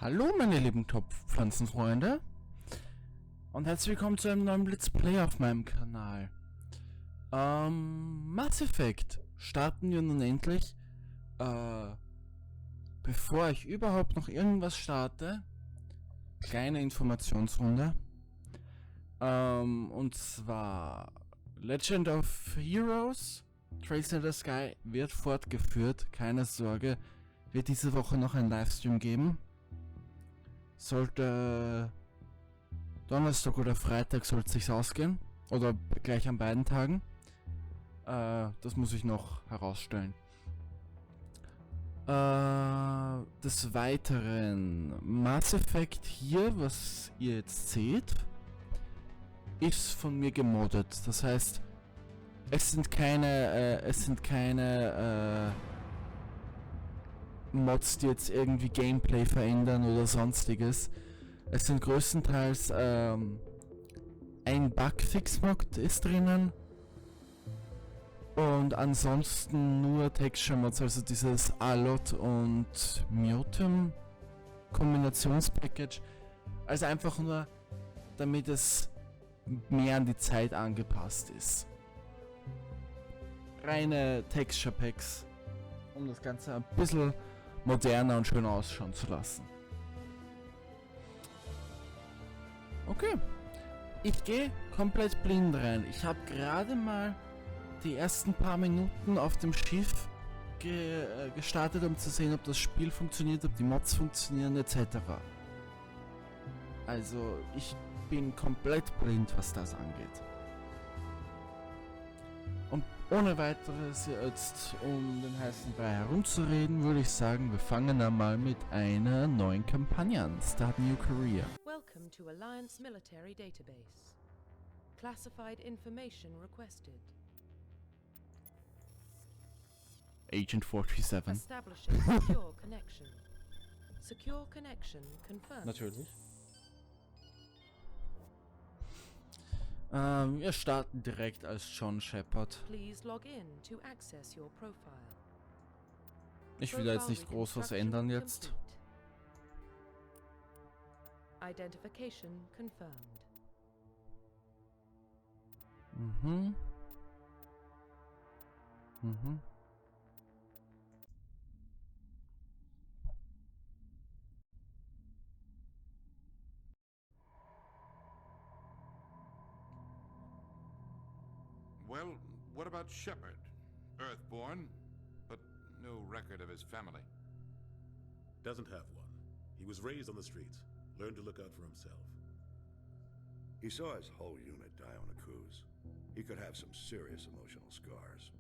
Hallo meine lieben Top-Pflanzenfreunde und herzlich willkommen zu einem neuen Let's Play auf meinem Kanal. Mass Effect starten wir nun endlich. Bevor ich überhaupt noch irgendwas starte, kleine Informationsrunde. Und zwar Legend of Heroes, Trails in the Sky wird fortgeführt, keine Sorge, wird diese Woche noch ein Livestream geben. Sollte Donnerstag oder Freitag sollte es sich ausgehen. Oder gleich an beiden Tagen. Das muss ich noch herausstellen. Des Weiteren, Mass Effect hier, was ihr jetzt seht, ist von mir gemoddet. Das heißt, es sind keine Mods, die jetzt irgendwie Gameplay verändern oder sonstiges. Es sind größtenteils ein Bugfix-Mod ist drinnen und ansonsten nur Texture Mods, also dieses Alot und Mutum Kombinationspackage, also einfach nur, damit es mehr an die Zeit angepasst ist. Reine Texture Packs, um das Ganze ein bisschen moderner und schöner ausschauen zu lassen. Okay, ich gehe komplett blind rein. Ich habe gerade mal die ersten paar Minuten auf dem Schiff gestartet, um zu sehen, ob das Spiel funktioniert, ob die Mods funktionieren etc. Also ich bin komplett blind, was das angeht. Und ohne weiteres jetzt um den heißen Brei herumzureden, würde ich sagen, wir fangen einmal mit einer neuen Kampagne an. Start New Career. Welcome to Alliance Military Database. Classified information requested. Agent 47. Establishing secure connection. Secure connection confirmed. Natürlich. Wir starten direkt als John Shepard. Please log in to access your profile. Ich will da jetzt nicht groß was ändern jetzt. Identification confirmed. Mhm. Mhm. Well, what about Shepard? Earthborn, but no record of his family. Doesn't have one. He was raised on the streets, learned to look out for himself. He saw his whole unit die on a cruise. He could have some serious emotional scars.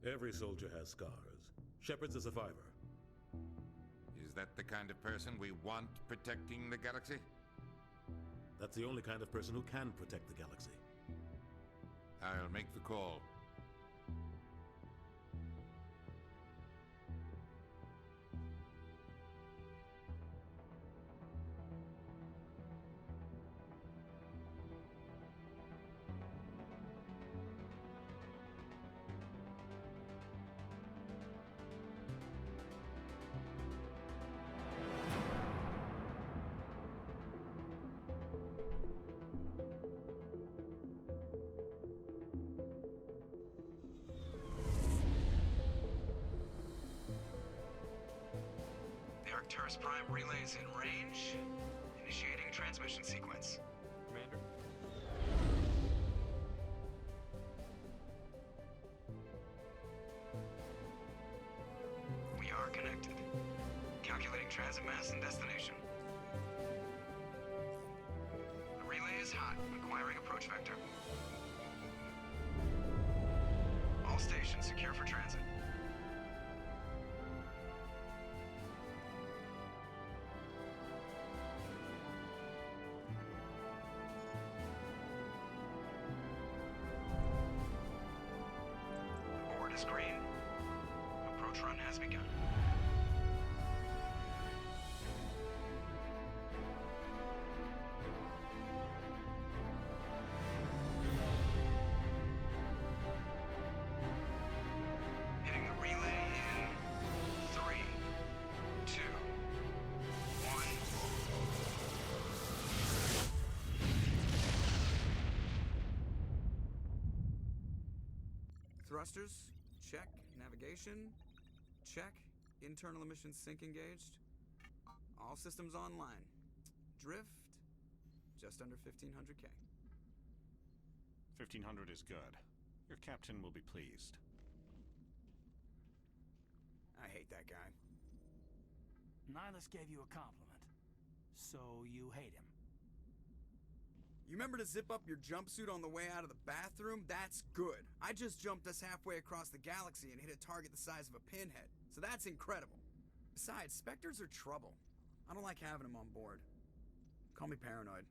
Every soldier has scars. Shepard's a survivor. Is that the kind of person we want protecting the galaxy? That's the only kind of person who can protect the galaxy. I'll make the call. Arcturus Prime relays in range. Initiating transmission sequence. Commander. We are connected. Calculating transit mass and destination. The relay is hot. Acquiring approach vector. All stations secure for transit. Screen. Approach run has begun. Hitting the relay in 3, 2, Thrusters, check. Navigation, check. Internal emissions sync engaged. All systems online. Drift, just under 1500K. 1500 is good. Your captain will be pleased. I hate that guy. Nihilus gave you a compliment, so you hate him. You remember to zip up your jumpsuit on the way out of the bathroom? That's good. I just jumped us halfway across the galaxy and hit a target the size of a pinhead, so that's incredible. Besides, Spectres are trouble. I don't like having them on board. Call me paranoid.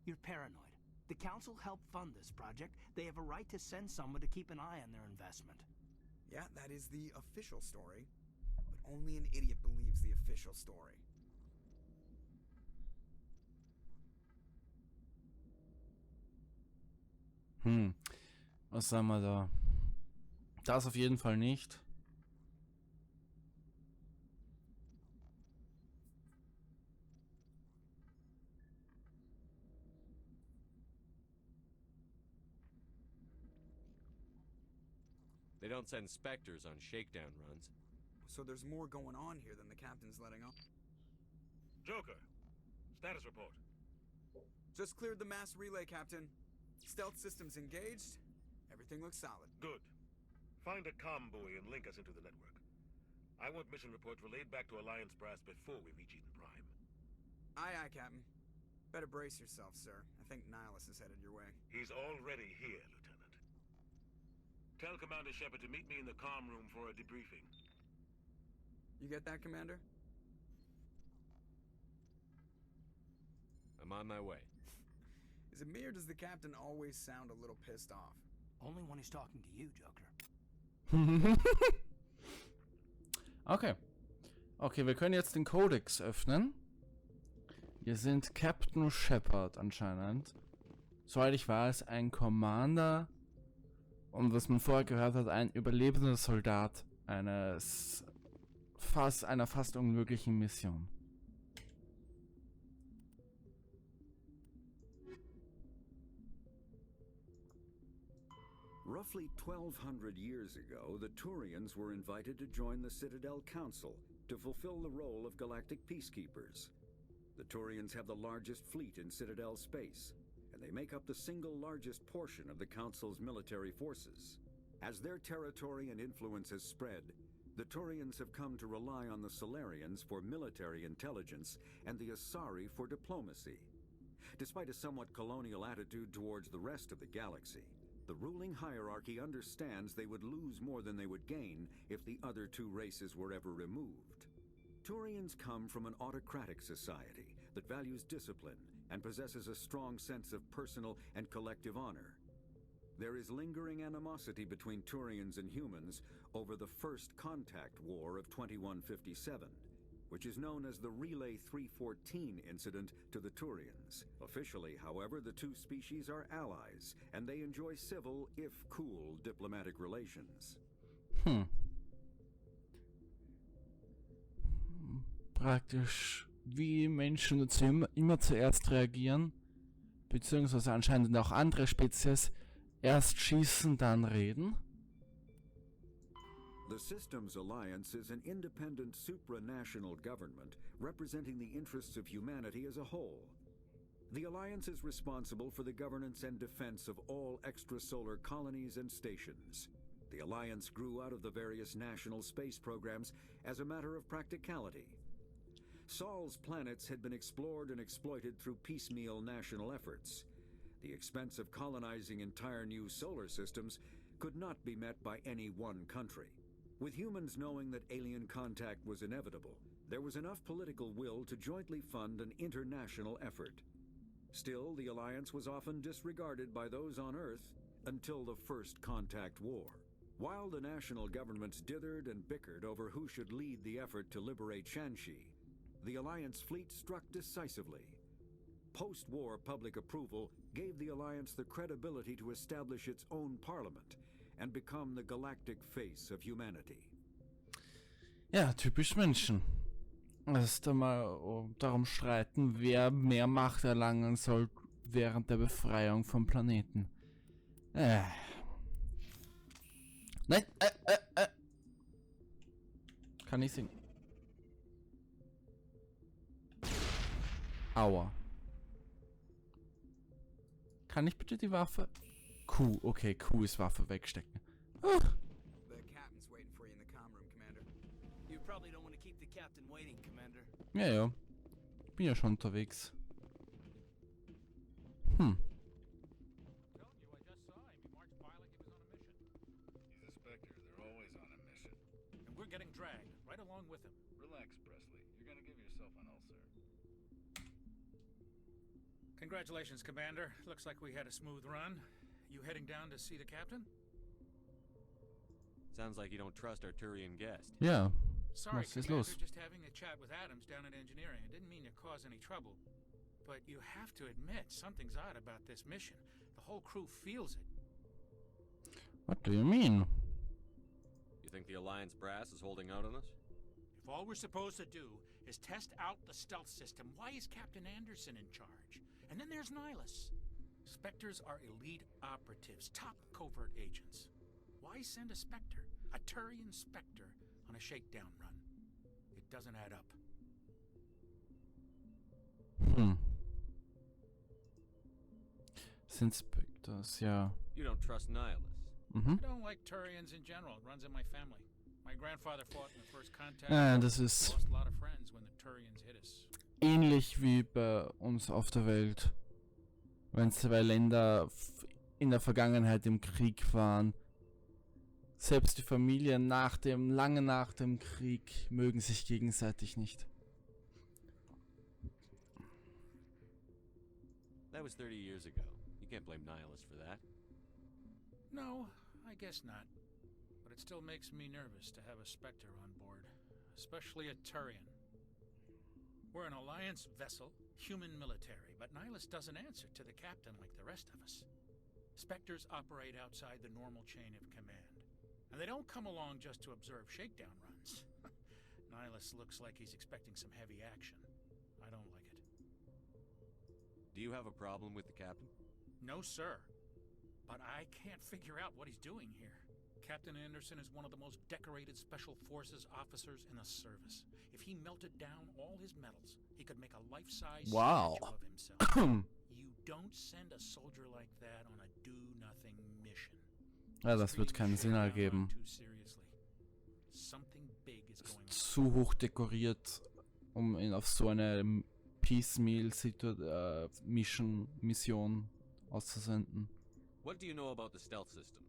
You're paranoid. The Council helped fund this project. They have a right to send someone to keep an eye on their investment. Yeah, that is the official story. But only an idiot believes the official story. Was sagen wir da? Das auf jeden Fall nicht. They don't send Spectres on shakedown runs. So there's more going on here than the captain's letting on. Joker, status report. Just cleared the mass relay, Captain. Stealth systems engaged. Everything looks solid. Good. Find a comm buoy and link us into the network. I want mission reports relayed back to Alliance brass before we reach Eden Prime. Aye, aye, Captain. Better brace yourself, sir. I think Nihilus is headed your way. He's already here, Lieutenant. Tell Commander Shepard to meet me in the comm room for a debriefing. You get that, Commander? I'm on my way. Is it me or does the Captain always sound a little pissed off? Only when he's talking to you, Joker. Okay. Okay, wir können jetzt den Codex öffnen. Wir sind Captain Shepard anscheinend. Soweit ich weiß, ein Commander. Und was man vorher gehört hat, ein überlebender Soldat einer fast unmöglichen Mission. Roughly 1,200 years ago, the Turians were invited to join the Citadel Council to fulfill the role of galactic peacekeepers. The Turians have the largest fleet in Citadel space, and they make up the single largest portion of the Council's military forces. As their territory and influence has spread, the Turians have come to rely on the Solarians for military intelligence and the Asari for diplomacy. Despite a somewhat colonial attitude towards the rest of the galaxy, the ruling hierarchy understands they would lose more than they would gain if the other two races were ever removed. Turians come from an autocratic society that values discipline and possesses a strong sense of personal and collective honor. There is lingering animosity between Turians and humans over the First Contact War of 2157, which is known as the Relay 314 incident to the Turians. Officially, however, the two species are allies, and they enjoy civil, if cool, diplomatic relations. Praktisch wie Menschen dazu immer zuerst reagieren, beziehungsweise anscheinend auch andere Spezies erst schießen, dann reden. The Systems Alliance is an independent supranational government representing the interests of humanity as a whole. The Alliance is responsible for the governance and defense of all extrasolar colonies and stations. The Alliance grew out of the various national space programs as a matter of practicality. Sol's planets had been explored and exploited through piecemeal national efforts. The expense of colonizing entire new solar systems could not be met by any one country. With humans knowing that alien contact was inevitable, there was enough political will to jointly fund an international effort. Still, the Alliance was often disregarded by those on Earth until the First Contact War. While the national governments dithered and bickered over who should lead the effort to liberate Shanxi, the Alliance fleet struck decisively. Post-war public approval gave the Alliance the credibility to establish its own parliament and become the galactic face of humanity. Ja, typisch Menschen. Dass da mal darum streiten, wer mehr Macht erlangen soll während der Befreiung vom Planeten. Nein! Kann ich singen. Aua. Kann ich bitte die Waffe? Q, okay, Q ist Waffe wegstecken. The captain's waiting for you in the comm room, Commander. You probably don't want to keep the captain waiting, Commander. Ja, ja. Bin ja schon unterwegs. He's a Spectre. They're always on a mission. And we're getting dragged right along with him. Relax, Presley. You're gonna give yourself an ulcer. Congratulations, Commander. Looks like we had a smooth run. You heading down to see the captain? Sounds like you don't trust our Turian guest. Ja. Sorry, Was ist Commander, los? just having a chat with Adams down at engineering. I didn't mean to cause any trouble. But you have to admit, something's odd about this mission. The whole crew feels it. What do you mean? You think the Alliance brass is holding out on us? If all we're supposed to do is test out the stealth system, why is Captain Anderson in charge? And then there's Nihilus. Spectres are elite operatives, top covert agents. Why send a Spectre, a Turian Spectre, on a shakedown run? It doesn't add up. Sind Spectres, ja. You don't trust Nihilus. I don't like Turians in general. It runs in my family. My grandfather fought in the First Contact. Das ist Lost a lot of friends when the Turians hit us. ähnlich wie bei uns auf der Welt. Wenn zwei Länder in der Vergangenheit im Krieg waren. Selbst die Familien lange nach dem Krieg mögen sich gegenseitig nicht. That was 30 years ago. You can't blame Nihilus for that. No, I guess not. But it still makes me nervous to have a Spectre on board. Especially a Turian. We're an Alliance vessel, human military, but Nihilus doesn't answer to the captain like the rest of us. Spectres operate outside the normal chain of command. And they don't come along just to observe shakedown runs. Nihilus looks like he's expecting some heavy action. I don't like it. Do you have a problem with the captain? No, sir. But I can't figure out what he's doing here. Captain Anderson is one of the most decorated Special Forces officers in the service. If he melted down all his medals, he could make a life-size statue of himself. You don't send a soldier like that on a do-nothing mission. Ja, das wird keinen Sinn ergeben. Zu hoch dekoriert, um ihn auf so eine Piecemeal-Mission auszusenden. What do you know about the stealth systems?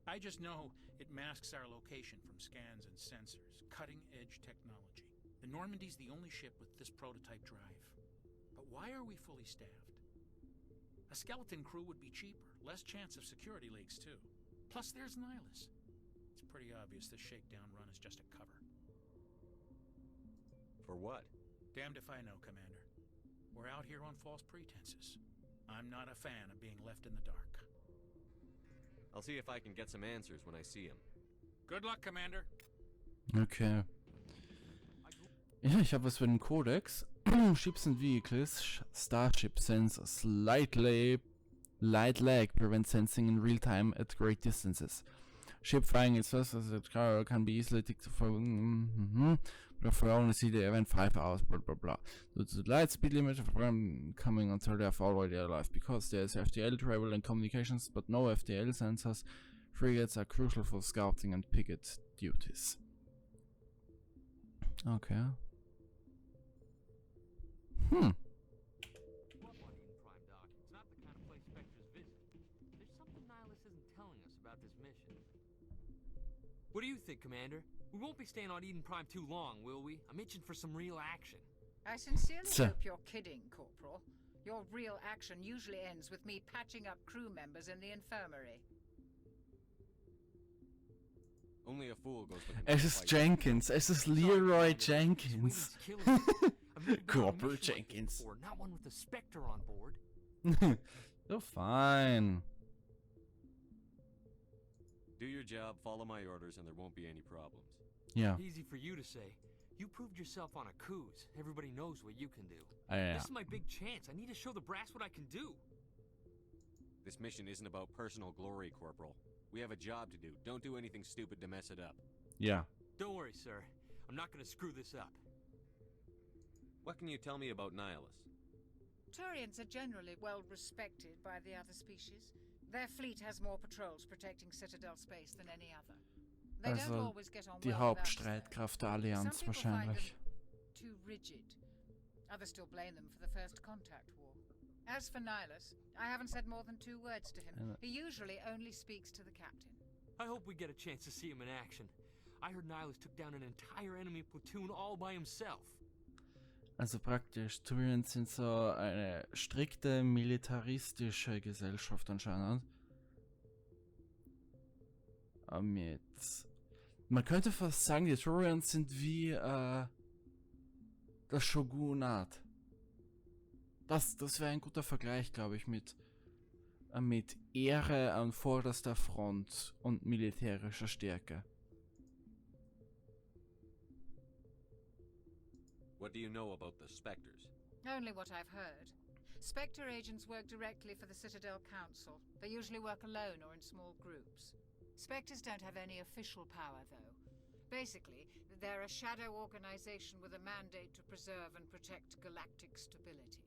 I just know it masks our location from scans and sensors. Cutting-edge technology. The Normandy's the only ship with this prototype drive. But why are we fully staffed? A skeleton crew would be cheaper. Less chance of security leaks, too. Plus, there's Nihilus. It's pretty obvious this shakedown run is just a cover. For what? Damned if I know, Commander. We're out here on false pretenses. I'm not a fan of being left in the dark. I'll see if I can get some answers when I see him. Good luck, Commander. Okay. Ja, ich habe was für den Codex. Ships and vehicles, starship sensors, light lag prevent sensing in real time at great distances. Ship flying itself can be easily detected for only see the event 5 hours, blah blah blah. The light speed limit of coming until they have already arrived, because there's FTL travel and communications, but no FTL sensors. Frigates are crucial for scouting and picket duties. Okay. What do you think, Commander? We won't be staying on Eden Prime too long, will we? I'm itching for some real action. I sincerely hope you're kidding, Corporal. Your real action usually ends with me patching up crew members in the infirmary. Only a fool goes looking Es ist Jenkins. Es ist Leroy Jenkins. Corporal Jenkins. Not one with a Spectre on board. You're fine. Do your job, follow my orders, and there won't be any problems. Yeah. Easy for you to say. You proved yourself on a cruise. Everybody knows what you can do. Yeah. This is my big chance. I need to show the brass what I can do. This mission isn't about personal glory, Corporal. We have a job to do. Don't do anything stupid to mess it up. Ja. Don't worry, sir. I'm not gonna screw this up. What can you tell me about Nihilus? Turians are generally well respected by the other species. Their fleet has more patrols protecting Citadel space than any other. They don't Also always get on die well without us, Hauptstreitkraft der though. Allianz Some people find wahrscheinlich. them too rigid. Others still blame them for the First Contact War. As for Nihilus, I haven't said more than 2 words to him. He usually only speaks to the captain. I hope we get a chance to see him in action. I heard Nihilus took down an entire enemy platoon all by himself. Also praktisch, Turians sind so eine strikte militaristische Gesellschaft anscheinend. Jetzt. Man könnte fast sagen, die Turians sind wie das Shogunat. Das wäre ein guter Vergleich, glaube ich, mit Ehre an vorderster Front und militärischer Stärke. What do you know about the Spectres? Only what I've heard. Spectre agents work directly for the Citadel Council. They usually work alone or in small groups. Spectres don't have any official power, though. Basically, they're a shadow organization with a mandate to preserve and protect galactic stability.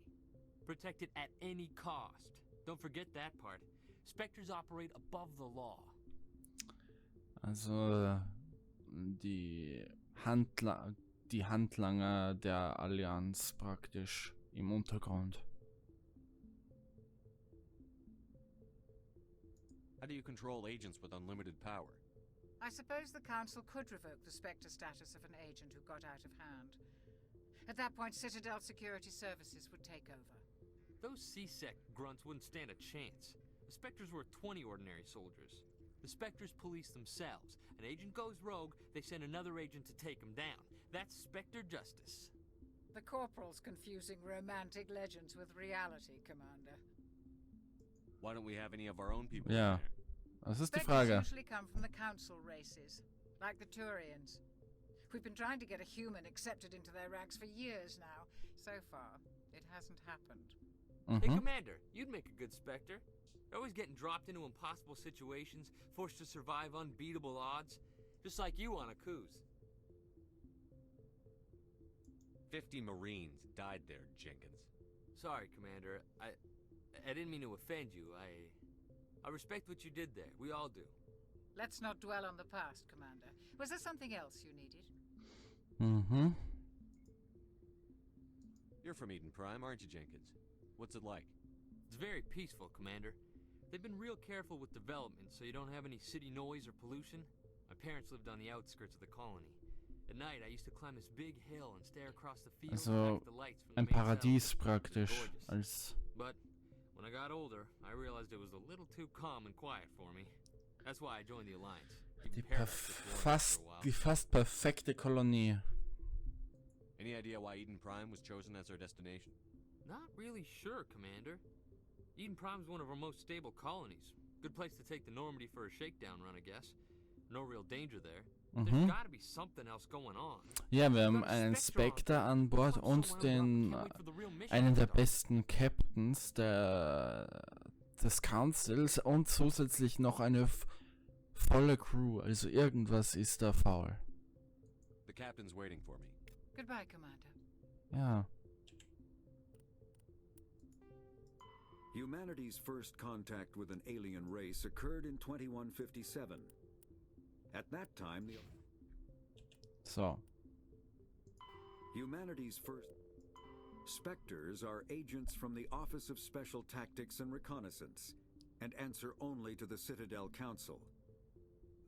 Protect it at any cost. Don't forget that part. Spectres operate above the law. Also die Handlanger der Allianz praktisch im Untergrund. How do you control agents with unlimited power? I suppose the Council could revoke the Spectre status of an agent who got out of hand. At that point, Citadel Security Services would take over. Those C-Sec grunts wouldn't stand a chance. The Spectres were 20 ordinary soldiers. The Spectres police themselves. An agent goes rogue, they send another agent to take him down. That's Spectre justice. The Corporal's confusing romantic legends with reality, Commander. Why don't we have any of our own people Ja, in there? das ist die Spectres Frage. usually come from the Council races, like the Turians. We've been trying to get a human accepted into their ranks for years now. So far, it hasn't happened. Hey, Commander, you'd make a good Spectre. You're always getting dropped into impossible situations, forced to survive unbeatable odds. Just like you on a cruise. 50 Marines died there, Jenkins. Sorry, Commander. I didn't mean to offend you. I respect what you did there. We all do. Let's not dwell on the past, Commander. Was there something else you needed? You're from Eden Prime, aren't you, Jenkins? What's it like? It's very peaceful, Commander. They've been real careful with development, so you don't have any city noise or pollution. My parents lived on the outskirts of the colony. At night, I used to climb this big hill and stare across the fields Also at the lights from ein the main Paradies settlement. praktisch. It was gorgeous. Als But when I got older, I realized it was a little too calm and quiet for me. That's why I joined the Alliance. Even Paradise was boring after a while. die fast perfekte Kolonie. Any idea why Eden Prime was chosen as our destination? Not really sure, Commander. Eden Prime's one of our most stable colonies. Good place to take the Normandy for a shakedown run, I guess. No real danger there. There's gotta be something else going on. Ja, wir haben einen Spectre an Bord und einen der besten Captains des Councils und zusätzlich noch eine volle Crew. Also irgendwas ist da faul. The captain's waiting for me. Goodbye, Commander. Ja. Humanity's first contact with an alien race occurred in 2157. At that time, So. Humanity's first... Spectres are agents from the Office of Special Tactics and Reconnaissance, and answer only to the Citadel Council.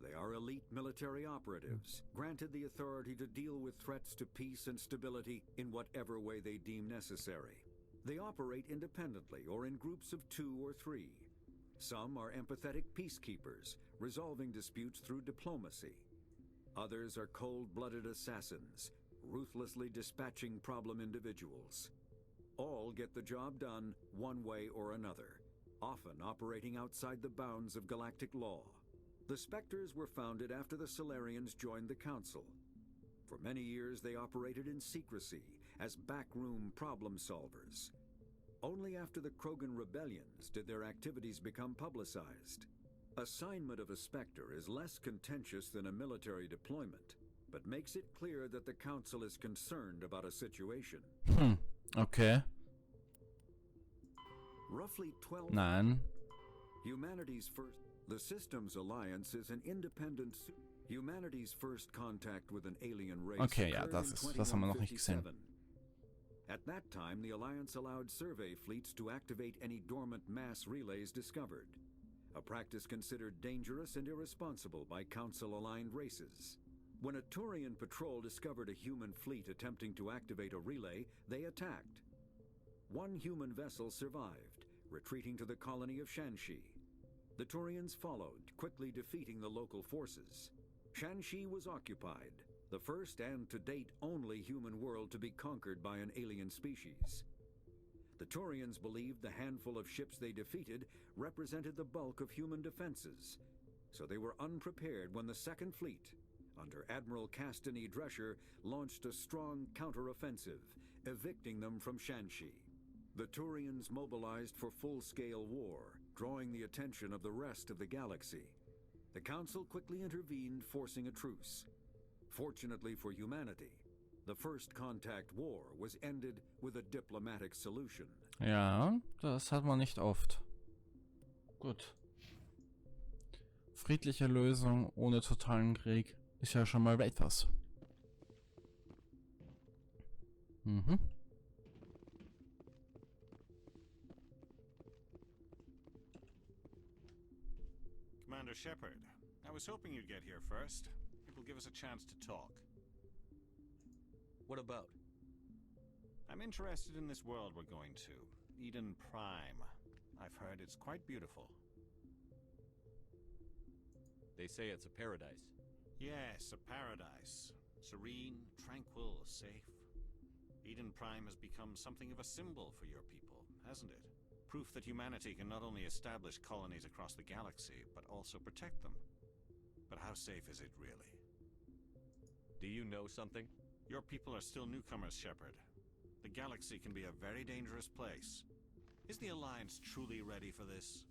They are elite military operatives, granted the authority to deal with threats to peace and stability in whatever way they deem necessary. They operate independently or in groups of 2 or 3. Some are empathetic peacekeepers, resolving disputes through diplomacy. Others are cold-blooded assassins, ruthlessly dispatching problem individuals. All get the job done one way or another, often operating outside the bounds of galactic law. The Spectres were founded after the Solarians joined the Council. For many years they operated in secrecy as backroom problem solvers. Only after the Krogan rebellions did their activities become publicized. Assignment of a Spectre is less contentious than a military deployment, but makes it clear that the Council is concerned about a situation. Okay. Roughly 12... Nein. Humanity's first... The Systems Alliance is an independent... Humanity's first contact with an alien race Okay, ja, occurred in das haben wir noch nicht gesehen. 2157. At that time, the Alliance allowed survey fleets to activate any dormant mass relays discovered, a practice considered dangerous and irresponsible by Council-aligned races. When a Turian patrol discovered a human fleet attempting to activate a relay, they attacked. One human vessel survived, retreating to the colony of Shanxi. The Turians followed, quickly defeating the local forces. Shanxi was occupied, the first and to date only human world to be conquered by an alien species. The Turians believed the handful of ships they defeated represented the bulk of human defenses, so they were unprepared when the Second Fleet, under Admiral Castany Drescher, launched a strong counter-offensive, evicting them from Shanxi. The Turians mobilized for full-scale war, drawing the attention of the rest of the galaxy. The Council quickly intervened, forcing a truce. Fortunately for humanity, the First Contact War was ended with a diplomatic solution. Ja, das hat man nicht oft. Gut. Friedliche Lösung ohne totalen Krieg ist ja schon mal etwas. Mhm. Commander Shepard, I was hoping you'd get here first. It will give us a chance to talk. What about? I'm interested in this world we're going to, Eden Prime. I've heard it's quite beautiful. They say it's a paradise. Yes, a paradise. Serene, tranquil, safe. Eden Prime has become something of a symbol for your people, hasn't it? Proof that humanity can not only establish colonies across the galaxy, but also protect them. But how safe is it really? Do you know something? Your people are still newcomers, Shepard. The galaxy can be a very dangerous place. Is the Alliance truly ready for this?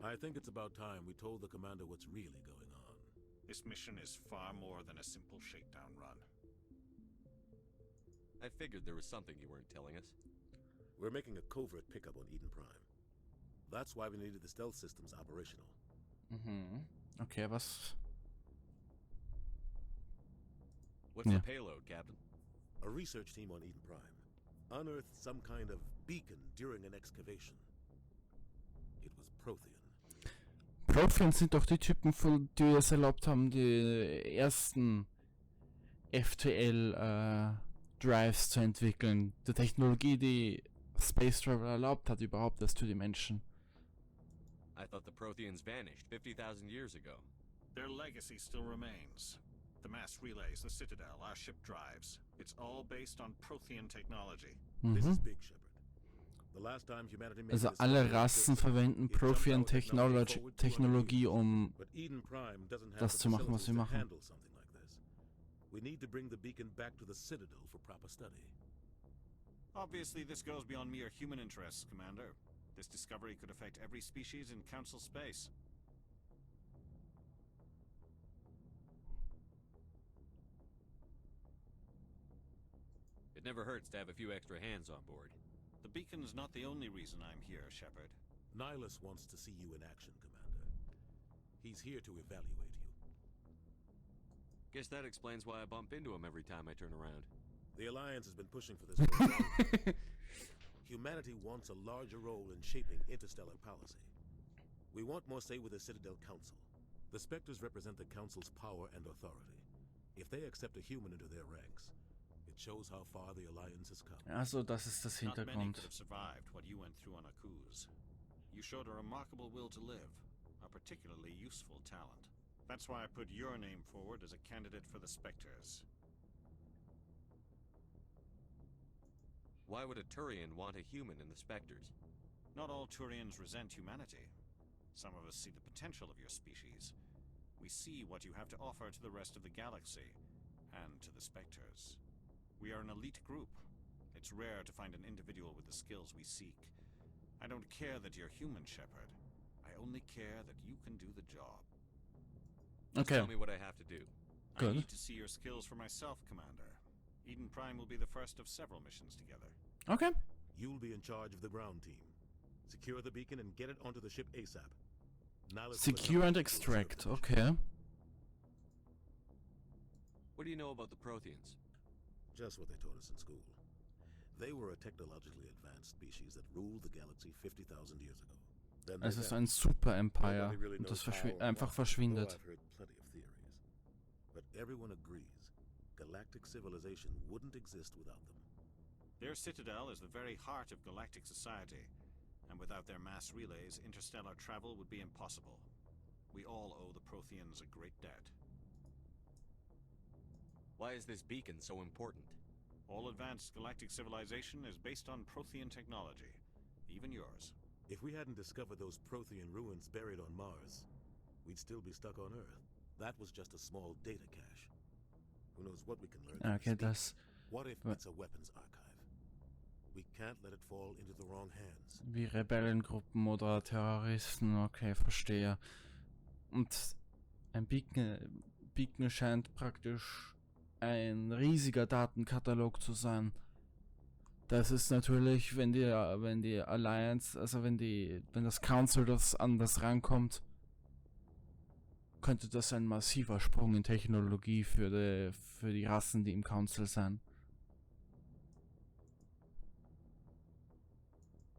I think it's about time we told the commander what's really going on. This mission is far more than a simple shakedown run. I figured there was something you weren't telling us. We're making a covert pickup on Eden Prime. That's why we needed the stealth systems operational. Okay, was... What's the payload, Captain? A research team on Eden Prime unearthed some kind of beacon during an excavation. It was Prothean. Prothean sind doch die Typen, die es erlaubt haben, die ersten FTL-Drives zu entwickeln. Die Technologie, die Space Travel erlaubt hat, überhaupt erst für die Menschen. I thought the Protheans vanished 50,000 years ago. Their legacy still remains. The mass relays, the Citadel, our ship drives. It's all based on Prothean technology. This is big, Shepard. The last time humanity made Also this alle Rassen verwenden Prothean Technologie, um das zu machen, was sie machen. We need to bring the beacon back to the Citadel for proper study. Obviously, this goes beyond mere human interests, Commander. This discovery could affect every species in Council space. It never hurts to have a few extra hands on board. The beacon's not the only reason I'm here, Shepard. Nihilus wants to see you in action, Commander. He's here to evaluate you. Guess that explains why I bump into him every time I turn around. The Alliance has been pushing for this for a long time. Humanity wants a larger role in shaping interstellar policy. We want more say with the Citadel Council. The Spectres represent the Council's power and authority. If they accept a human into their ranks, it shows how far the Alliance has come. Also, das ist das Not many Hintergrund. could have survived what you went through on Akuz. You showed a remarkable will to live, a particularly useful talent. That's why I put your name forward as a candidate for the Spectres. Why would a Turian want a human in the Spectres? Not all Turians resent humanity. Some of us see the potential of your species. We see what you have to offer to the rest of the galaxy, and to the Spectres. We are an elite group. It's rare to find an individual with the skills we seek. I don't care that you're human, Shepard. I only care that you can do the job. Just Okay. tell me what I have to do. I Good. need to see your skills for myself, Commander. Eden Prime will be the first of several missions together. Okay. You'll be in charge of the ground team. Secure the beacon and get it onto the ship ASAP. Nihilus will Secure and accompany you to the extract. surface. Okay. What do you know about the Protheans? Just what they taught us in school. They were a technologically advanced species that ruled the galaxy 50,000 years ago. Then they Es ist vanished. ein Super-Empire Nobody really und das knows how or einfach why, verschwindet. though I've heard plenty of theories. But everyone agrees, galactic civilization wouldn't exist without them. Their citadel is the very heart of galactic society, and without their mass relays, interstellar travel would be impossible. We all owe the Protheans a great debt. Why is this beacon so important? All advanced galactic civilization is based on Prothean technology, even yours. If we hadn't discovered those Prothean ruins buried on Mars, we'd still be stuck on Earth. That was just a small data cache. Who knows what we can learn from Okay, this beacon. das What if it's a weapons archive? We can't let it fall into the wrong hands. wie Rebellengruppen oder Terroristen. Okay, verstehe. Und ein Beacon scheint praktisch ein riesiger Datenkatalog zu sein. Das ist natürlich, wenn die Alliance, also wenn das Council an das rankommt, könnte das ein massiver Sprung in Technologie für die Rassen, die im Council sind.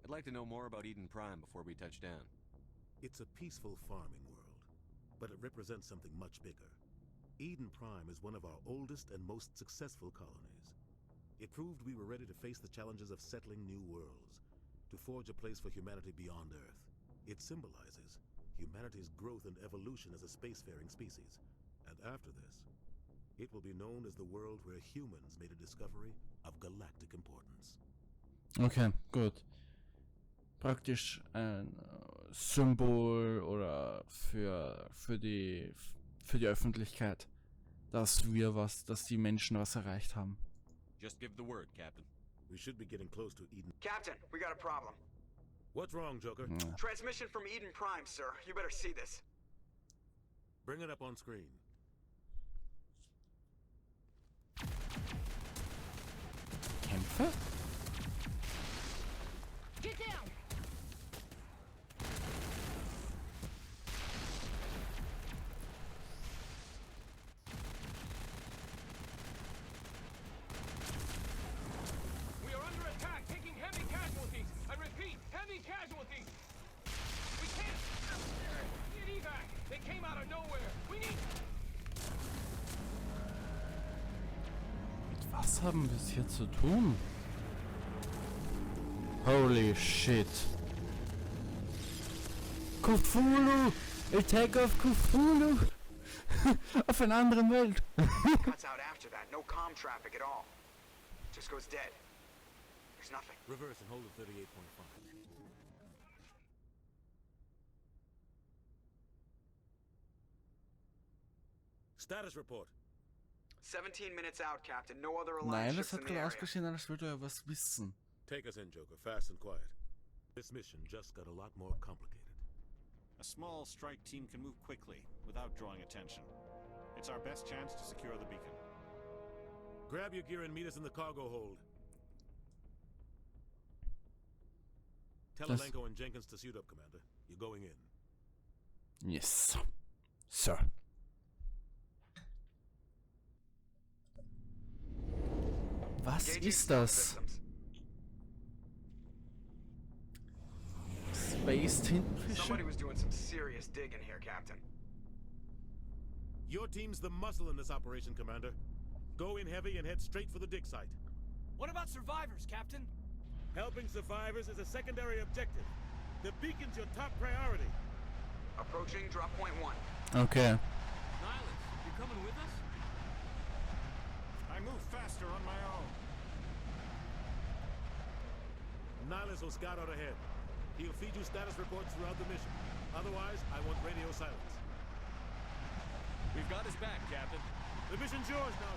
I'd like to know more about Eden Prime before we touch down. It's a peaceful farming world, but it represents something much bigger. Eden Prime is one of our oldest and most successful colonies. It proved we were ready to face the challenges of settling new worlds, to forge a place for humanity beyond Earth. It symbolizes humanity's growth and evolution as a spacefaring species. And after this, it will be known as the world where humans made a discovery of galactic importance. Okay, gut. Praktisch ein Symbol oder für die Öffentlichkeit, dass die Menschen was erreicht haben. Just give the word, Captain. We should be getting close to Eden. Captain, we got a problem. What's wrong, Joker? Transmission from Eden Prime, sir. You better see this. Bring it up on screen. Kämpfe? Get down! We are under attack, taking heavy casualties. I repeat, heavy casualties. We can't get evac. They came out of nowhere. We need. Mit was haben wir es hier zu tun? Holy shit. Cthulhu! Attack of Cthulhu! Auf einer anderen Welt. Cuts out after that. No comm traffic at all. Just goes dead. There's nothing. Reverse and hold at 38.5. Status report. 17 minutes out, Captain. No other alliance Nein, ships das hat in the gerade area. ausgesehen, als würde er was wissen. Take us in, Joker, fast and quiet. This mission just got a lot more complicated. A small strike team can move quickly, without drawing attention. It's our best chance to secure the beacon. Grab your gear and meet us in the cargo hold. Tell Das- Alenko and Jenkins to suit up, Commander. You're going in. Yes. Sir. Was Engaging ist scout das? systems. Spaced Tintenfische? Somebody was doing some serious digging here, Captain. Your team's the muscle in this operation, Commander. Go in heavy and head straight for the dig site. What about survivors, Captain? Helping survivors is a secondary objective. The beacon's your top priority. Approaching drop point 1. Okay. Nihilus, you coming with us? I move faster on my own. Nihilus will scout out ahead. He'll feed you status reports throughout the mission. Otherwise, I want radio silence. We've got his back, Captain. The mission's yours now,